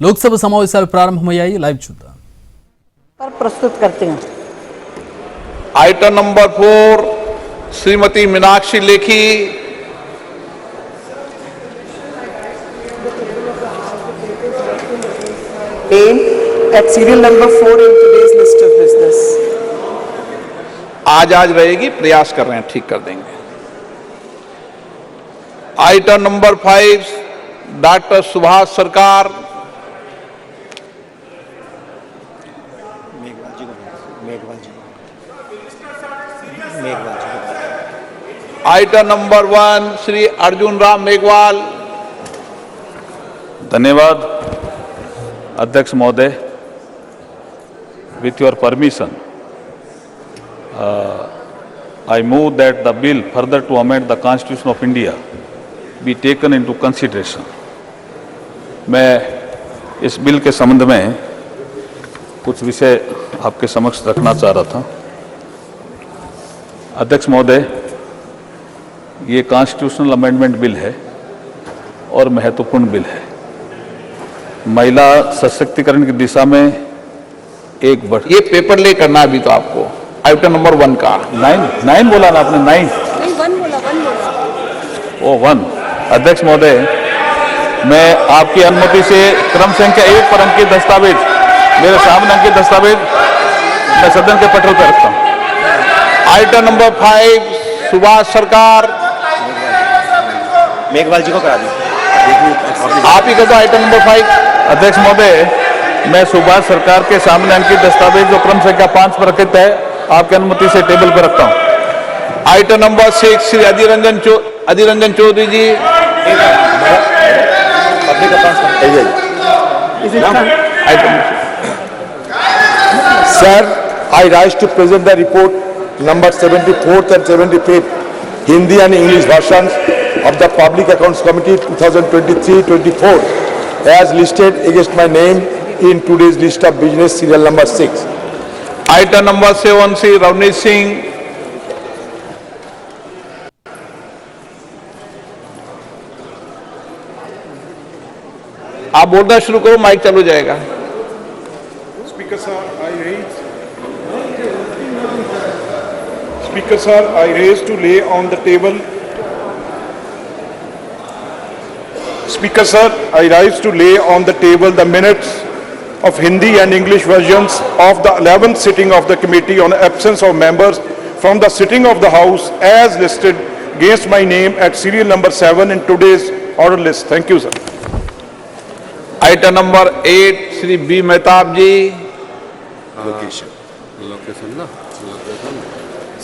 లోక్సభ సమావేశాలు ప్రారంభమయ్యాయి. లైవ్ చూద్దాం. प्रस्तुत करते हैं item number 4 Shrimati Meenakshi Lekhi. name at serial number 4 in today's list of business. आज रहेगी, प्रयास कर रहे हैं, ठीक कर देंगे। आइटम नंबर 5 डॉक्टर सुभाष सरकार। Item number 1 Shri Arjun Ram Meghwal. धन्यवाद अध्यक्ष महोदय। With your permission, I move that the bill further to amend the Constitution of India be taken into consideration. मैं इस बिल के संबंध में कुछ विषय आपके समक्ष रखना चाह रहा था। अध्यक्ष महोदय, ये कॉन्स्टिट्यूशनल अमेंडमेंट बिल है और महत्वपूर्ण बिल है। महिला सशक्तिकरण की दिशा में एक ये पेपर ले करना अभी तो आपको आइटम नंबर 1 का 9 बोला ना आपने? 9 नहीं 1 बोला। ओ 1। अध्यक्ष महोदय, मैं आपकी अनुमति से क्रम संख्या 1 पर अंकित दस्तावेज, मेरे सामने अंकित दस्तावेज मैं सदन के पटल पर रखता हूँ। आइटम नंबर 5 सुभाष सरकार। मेघवाल जी को करा दी, आप ही कर दो आइटम नंबर 5। अध्यक्ष महोदय, मैं सुभाष सरकार के सामने अंकित दस्तावेज जो क्रम संख्या 5 पर अंकित है, आपकी अनुमति से टेबल पर रखता हूँ। Item number 6 Shri Adhir Ranjan Chowdhury ji. Sir, I rise to present the report number 74th and 75th Hindi and English versions of the Public Accounts Committee 2023-24 as listed against my name in today's list of business serial number 6. Item number 7 Shri Ravneet Singh. आप बोलना शुरू करो, mic चालू जाएगा। Speaker sir, I raise to lay on the table. Speaker sir, I rise to lay on the table the minutes of Hindi and English versions of the 11th sitting of the committee on absence of members from the sitting of the House as listed against my name at serial number 7 in today's order list. Thank you, sir. Item number 8 Shri B Mahtab ji.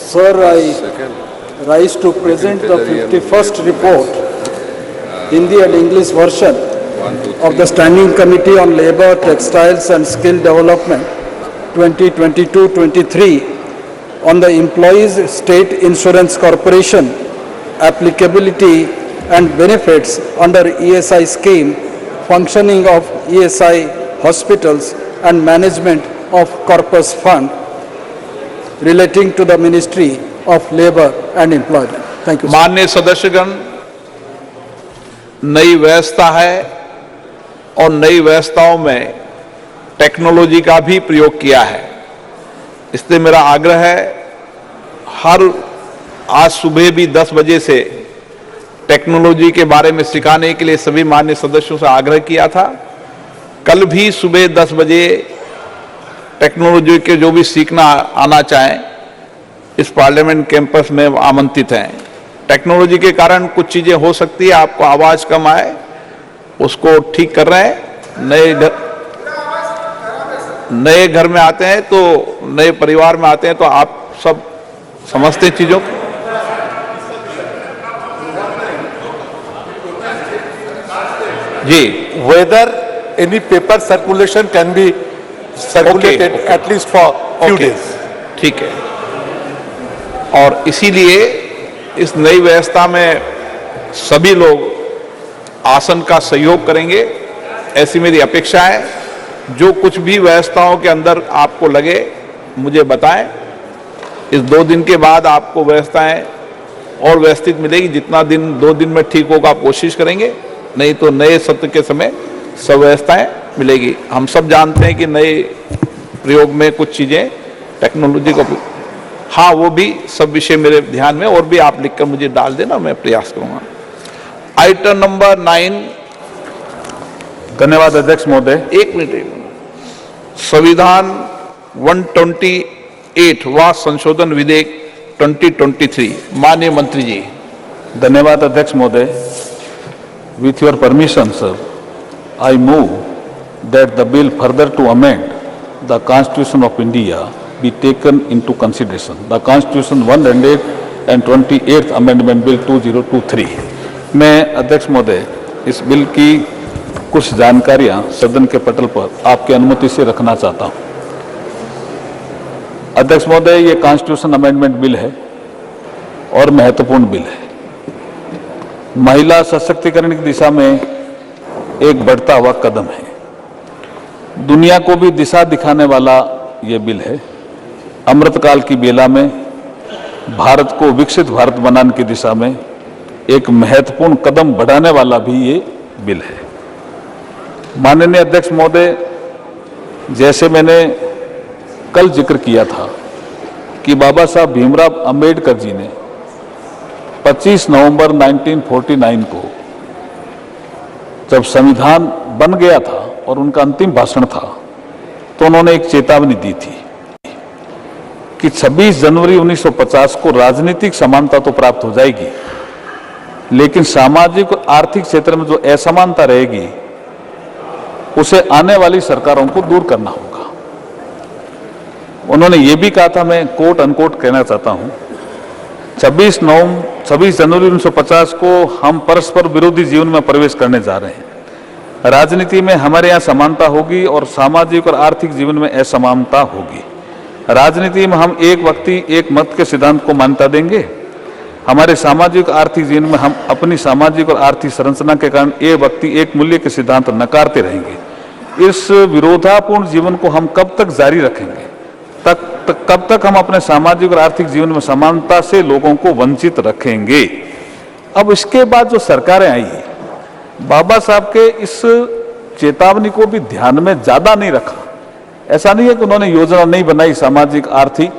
Sir, I rise to present the 51st report, Hindi and English version of the Standing Committee on Labour, Textiles and Skill Development 2022-23 on the Employees State Insurance Corporation applicability and benefits under ESI scheme, functioning of ESI hospitals and management of corpus fund relating to the Ministry of Labour and Employment. Thank you, sir. माननीय सदस्यगण, नई व्यवस्था है और नई व्यवस्थाओं में technology का भी प्रयोग किया है। इसलिए मेरा आग्रह है, आज सुबह भी 10 बजे से टेक्नोलॉजी के बारे में सिखाने के लिए सभी माननीय सदस्यों से आग्रह किया था। कल भी सुबह 10 बजे टेक्नोलॉजी के जो भी सीखना आना चाहें, इस पार्लियामेंट कैंपस में आमंत्रित हैं। टेक्नोलॉजी के कारण कुछ चीजें हो सकती है, आपको आवाज कम आए, उसको ठीक कर रहे हैं। नए घर में आते हैं तो, नए परिवार में आते हैं तो आप सब समझते हैं चीजों को। जी, Whether any paper circulation can be circulated at least for few days. ठीक है। और इसीलिए इस नई व्यवस्था में सभी लोग आसन का सहयोग करेंगे, ऐसी मेरी अपेक्षा है। जो कुछ भी व्यवस्थाओं के अंदर आपको लगे मुझे बताएं। इस 2 दिन के बाद आपको व्यवस्थाएं और व्यवस्थित मिलेगी। जितना दिन 2 दिन में ठीक होगा आप कोशिश करेंगे, नहीं तो नए सत्र के समय सब व्यवस्थाएं मिलेगी। हम सब जानते हैं कि नए प्रयोग में कुछ चीजें टेक्नोलॉजी को, हाँ वो भी सब विषय मेरे ध्यान में, और भी आप लिखकर मुझे डाल देना, मैं प्रयास करूंगा। Item number 9। धन्यवाद अध्यक्ष महोदय। एक मिनट। संविधान 128 व संशोधन विधेयक 2023। माननीय मंत्री जी। धन्यवाद अध्यक्ष महोदय। With your permission sir, I move that the bill further to amend the constitution of India be taken into consideration. The Constitution 128th Amendment Bill 2023। मैं अध्यक्ष महोदय इस बिल की कुछ जानकारियां सदन के पटल पर आपकी अनुमति से रखना चाहता हूं। अध्यक्ष महोदय, ये कॉन्स्टिट्यूशन अमेंडमेंट बिल है और महत्वपूर्ण बिल है। महिला सशक्तिकरण की दिशा में एक बढ़ता हुआ कदम है। दुनिया को भी दिशा दिखाने वाला ये बिल है। अमृतकाल की बेला में भारत को विकसित भारत बनाने की दिशा में एक महत्वपूर्ण कदम बढ़ाने वाला भी ये बिल है। माननीय अध्यक्ष महोदय, जैसे मैंने कल जिक्र किया था कि बाबा साहब भीमराव अंबेडकर जी ने 25 नवंबर 1949 को जब संविधान बन गया था और उनका अंतिम भाषण था, तो उन्होंने एक चेतावनी दी थी कि 26 जनवरी 1950 को राजनीतिक समानता तो प्राप्त हो जाएगी, लेकिन सामाजिक और आर्थिक क्षेत्र में जो असमानता रहेगी उसे आने वाली सरकारों को दूर करना होगा। उन्होंने ये भी कहा था, मैं कोट अनकोट कहना चाहता हूं, 26 जनवरी 1950 को हम परस्पर विरोधी जीवन में प्रवेश करने जा रहे हैं। राजनीति में हमारे यहाँ समानता होगी और सामाजिक और आर्थिक जीवन में असमानता होगी। राजनीति में हम एक व्यक्ति एक मत के सिद्धांत को मान्यता देंगे। हमारे सामाजिक आर्थिक जीवन में हम अपनी सामाजिक और आर्थिक संरचना के कारण एक व्यक्ति एक मूल्य के सिद्धांत नकारते रहेंगे। इस विरोधापूर्ण जीवन को हम कब तक जारी रखेंगे? कब तक हम अपने सामाजिक और आर्थिक जीवन में समानता से लोगों को वंचित रखेंगे? अब इसके बाद जो सरकारें आई, बाबा साहब के इस चेतावनी को भी ध्यान में ज्यादा नहीं रखा। ऐसा नहीं है कि उन्होंने योजना नहीं बनाई सामाजिक आर्थिक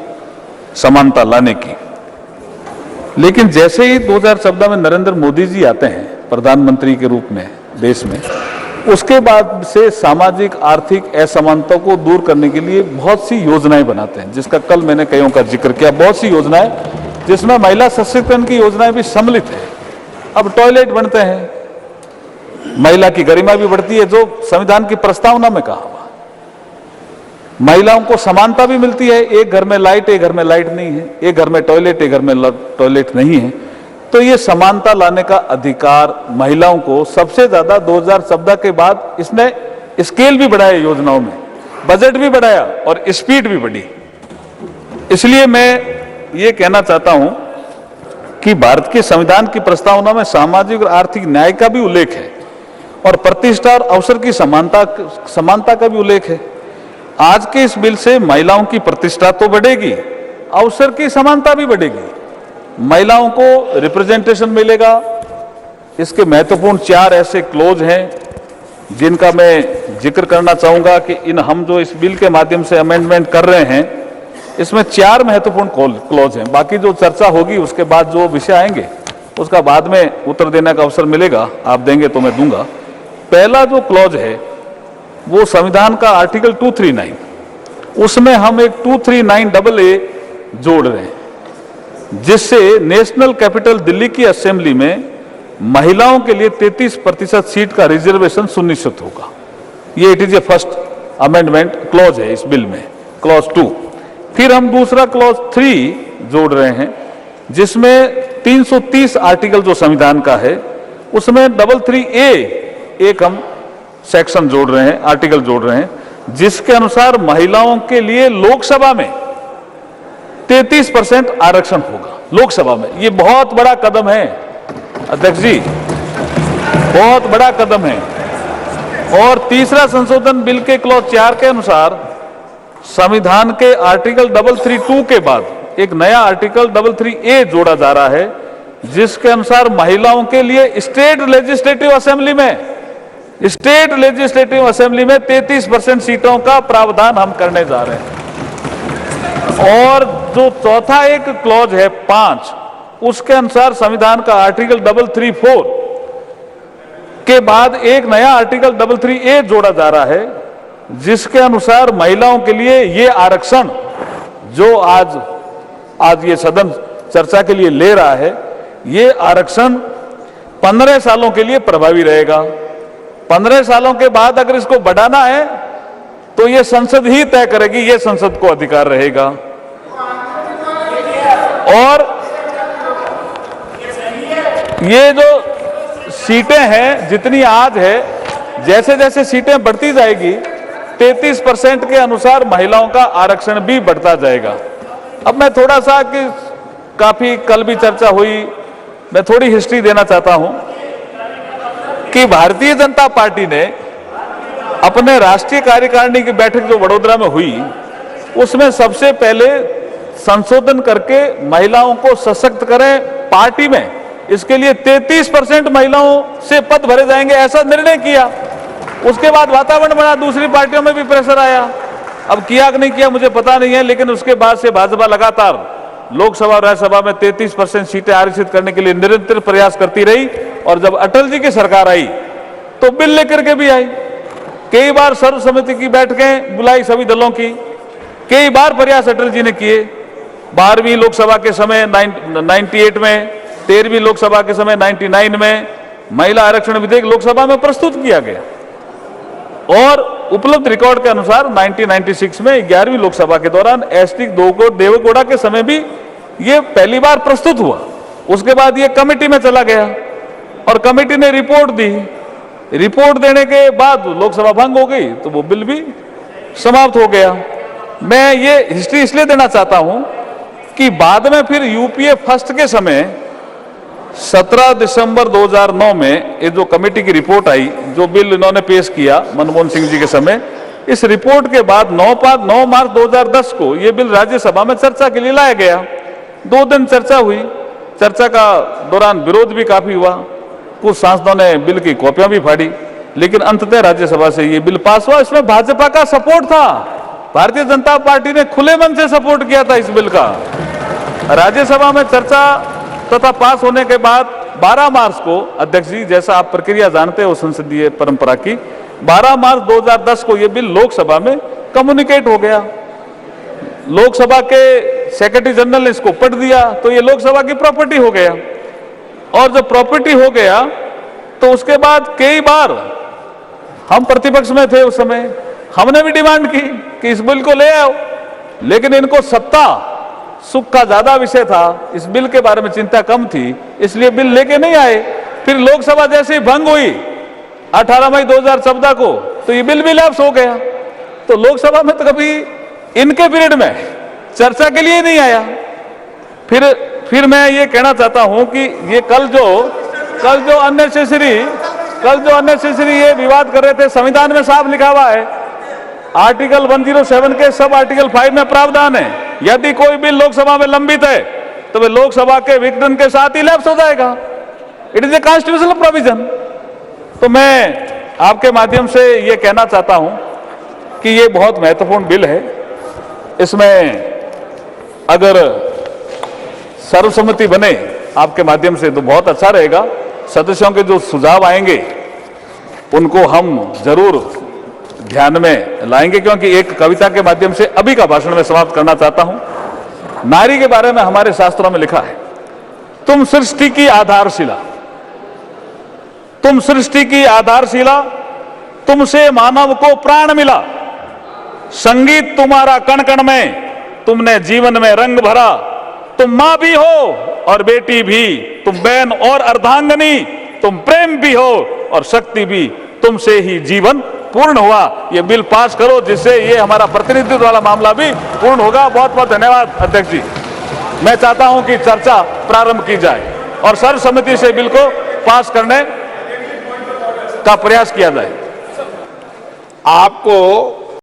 समानता लाने की, लेकिन जैसे ही 2014 में नरेंद्र मोदी जी आते हैं प्रधानमंत्री के रूप में देश में, उसके बाद से सामाजिक आर्थिक असमानता को दूर करने के लिए बहुत सी योजनाएं बनाते हैं, जिसका कल मैंने कईयों का जिक्र किया। बहुत सी योजनाएं जिसमें महिला सशक्तिकरण की योजनाएं भी सम्मिलित है। अब टॉयलेट बनते हैं, महिला की गरिमा भी बढ़ती है, जो संविधान की प्रस्तावना में कहा हुआ। महिलाओं को समानता भी मिलती है, एक घर में लाइट, एक घर में लाइट नहीं है, एक घर में टॉयलेट, एक घर में टॉयलेट नहीं है। तो ये समानता लाने का अधिकार महिलाओं को सबसे ज्यादा 2014 के बाद इसने स्केल भी बढ़ाया, योजनाओं में बजट भी बढ़ाया और स्पीड भी बढ़ी। इसलिए मैं ये कहना चाहता हूं कि भारत के संविधान की प्रस्तावना में सामाजिक और आर्थिक न्याय का भी उल्लेख है और प्रतिष्ठा और अवसर की समानता का भी उल्लेख है। आज के इस बिल से महिलाओं की प्रतिष्ठा तो बढ़ेगी, अवसर की समानता भी बढ़ेगी, महिलाओं को रिप्रेजेंटेशन मिलेगा। इसके महत्वपूर्ण 4 ऐसे क्लोज हैं जिनका मैं जिक्र करना चाहूंगा कि हम जो इस बिल के माध्यम से अमेंडमेंट कर रहे हैं, इसमें 4 महत्वपूर्ण क्लोज हैं। बाकी जो चर्चा होगी उसके बाद जो विषय आएंगे उसका बाद में उत्तर देने का अवसर मिलेगा, आप देंगे तो मैं दूंगा। पहला जो क्लॉज है वो संविधान का आर्टिकल 239, उसमें हम एक 239AA जोड़ रहे हैं, जिससे नेशनल कैपिटल दिल्ली की असेंबली में महिलाओं के लिए 33% सीट का रिजर्वेशन सुनिश्चित होगा। ये it is a first amendment clause है इस बिल में, क्लॉज 2। फिर हम दूसरा क्लॉज 3 जोड़ रहे हैं, जिसमें 330 आर्टिकल जो संविधान का है उसमें 33A एक हम सेक्शन जोड़ रहे हैं, आर्टिकल जोड़ रहे हैं, जिसके अनुसार महिलाओं के लिए लोकसभा में 33% आरक्षण होगा। लोकसभा में ये बहुत बड़ा कदम है अध्यक्ष जी, बहुत बड़ा कदम है। और तीसरा संशोधन बिल के क्लॉज 4 के अनुसार संविधान के आर्टिकल 332 के बाद एक नया आर्टिकल 33A जोड़ा जा रहा है, जिसके अनुसार महिलाओं के लिए स्टेट लेजिस्लेटिव असेंबली में स्टेट लेजिस्लेटिव असेंबली में 33% सीटों का प्रावधान हम करने जा रहे हैं। और जो चौथा एक क्लॉज है 5, उसके अनुसार संविधान का आर्टिकल 334 के बाद एक नया आर्टिकल 33A जोड़ा जा रहा है, जिसके अनुसार महिलाओं के लिए ये आरक्षण जो आज ये सदन चर्चा के लिए ले रहा है, ये आरक्षण 15 सालों के लिए प्रभावी रहेगा। 15 सालों के बाद अगर इसको बढ़ाना है तो ये संसद ही तय करेगी, ये संसद को अधिकार रहेगा। और ये जो सीटें हैं जितनी आज है, जैसे जैसे सीटें बढ़ती जाएगी 33% के अनुसार महिलाओं का आरक्षण भी बढ़ता जाएगा। अब मैं थोड़ा सा कि काफी कल भी चर्चा हुई, मैं थोड़ी हिस्ट्री देना चाहता हूं कि भारतीय जनता पार्टी ने अपने राष्ट्रीय कार्यकारिणी की बैठक जो वडोदरा में हुई, उसमें सबसे पहले संशोधन करके महिलाओं को सशक्त करें पार्टी में, इसके लिए 33% महिलाओं से पद भरे जाएंगे, ऐसा निर्णय किया। उसके बाद वातावरण बना, दूसरी पार्टियों में भी प्रेशर आया। अब किया कि नहीं किया मुझे पता नहीं है, लेकिन उसके बाद से भाजपा लगातार लोकसभा और राज्यसभा में 33% सीटें आरक्षित करने के लिए निरंतर प्रयास करती रही। और जब अटल जी की सरकार आई तो बिल लेकर के भी आई। कई बार सर्वसम्मति की बैठकें बुलाई सभी दलों की, कई बार प्रयास अटल जी ने किए। 12वीं लोकसभा के समय 98 में, 13वीं लोकसभा के समय 99 में महिला आरक्षण विधेयक लोकसभा में प्रस्तुत किया गया। और उपलब्ध रिकॉर्ड के अनुसार 1996 में 11वीं लोकसभा के दौरान एसटी देवेगौड़ा के समय भी ये पहली बार प्रस्तुत हुआ। उसके बाद ये कमेटी में चला गया और कमेटी ने रिपोर्ट दी। रिपोर्ट देने के बाद लोकसभा भंग हो गई तो वो बिल भी समाप्त हो गया। मैं ये हिस्ट्री इसलिए देना चाहता हूं कि बाद में फिर यूपीए फर्स्ट के समय 17 दिसंबर 2009 में ये जो कमेटी की रिपोर्ट आई, जो बिल इन्होंने पेश किया मनमोहन सिंह जी के समय, इस रिपोर्ट के बाद 9 मार्च 2010 को ये बिल राज्यसभा में चर्चा के लिए लाया गया। 2 दिन चर्चा हुई। चर्चा का दौरान विरोध भी काफी हुआ, कुछ सांसदों ने बिल की कॉपियां भी फाड़ी, लेकिन अंततः राज्यसभा से ये बिल पास हुआ। इसमें भाजपा का सपोर्ट था, भारतीय जनता पार्टी ने खुले मन से सपोर्ट किया था इस बिल का। राज्यसभा में चर्चा तथा पास होने के बाद 12 मार्च को, अध्यक्ष जी जैसा आप प्रक्रिया जानते हो संसदीय परंपरा की, 12 मार्च 2010 को यह बिल लोकसभा में कम्युनिकेट हो गया। लोकसभा के सेक्रेटरी जनरल ने इसको पढ़ दिया तो ये लोकसभा की प्रॉपर्टी हो गया। और जब प्रॉपर्टी हो गया तो उसके बाद कई बार हम प्रतिपक्ष में थे उस समय, हमने भी डिमांड की कि इस बिल को ले आओ, लेकिन इनको सत्ता सुख का ज्यादा विषय था, इस बिल के बारे में चिंता कम थी, इसलिए बिल लेके नहीं आए। फिर लोकसभा जैसे ही भंग हुई 18 मई 2014 को तो ये बिल भी लैप्स हो गया। तो लोकसभा में तो कभी इनके पीरियड में चर्चा के लिए नहीं आया। फिर मैं ये कहना चाहता हूं कि ये कल जो अननेसेसरी ये विवाद कर रहे थे, संविधान में साफ लिखा हुआ है, आर्टिकल 107 के सब आर्टिकल 5 में प्रावधान है, यदि कोई बिल लोकसभा में लंबित है तो वह लोकसभा के विघटन के साथ ही लैप्स हो जाएगा। It is a constitutional provision. तो मैं आपके माध्यम से यह कहना चाहता हूं कि यह बहुत महत्वपूर्ण बिल है। इसमें अगर सर्वसम्मति बने आपके माध्यम से तो बहुत अच्छा रहेगा। सदस्यों के जो सुझाव आएंगे उनको हम जरूर ध्यान में लाएंगे, क्योंकि एक कविता के माध्यम से अभी का भाषण में समाप्त करना चाहता हूं। नारी के बारे में हमारे शास्त्रों में लिखा है, तुम सृष्टि की आधारशिला, तुम सृष्टि की आधारशिला, तुमसे मानव को प्राण मिला, संगीत तुम्हारा कण कण में, तुमने जीवन में रंग भरा, तुम मां भी हो और बेटी भी, तुम बहन और अर्धांगनी, तुम प्रेम भी हो और शक्ति भी, तुमसे ही जीवन पूर्ण हुआ। ये बिल पास करो जिससे ये हमारा प्रतिनिधित्व वाला मामला भी पूर्ण होगा। बहुत बहुत धन्यवाद अध्यक्ष जी। मैं चाहता हूं कि चर्चा प्रारंभ की जाए और सर्वसम्मति से बिल को पास करने का प्रयास किया जाए। आपको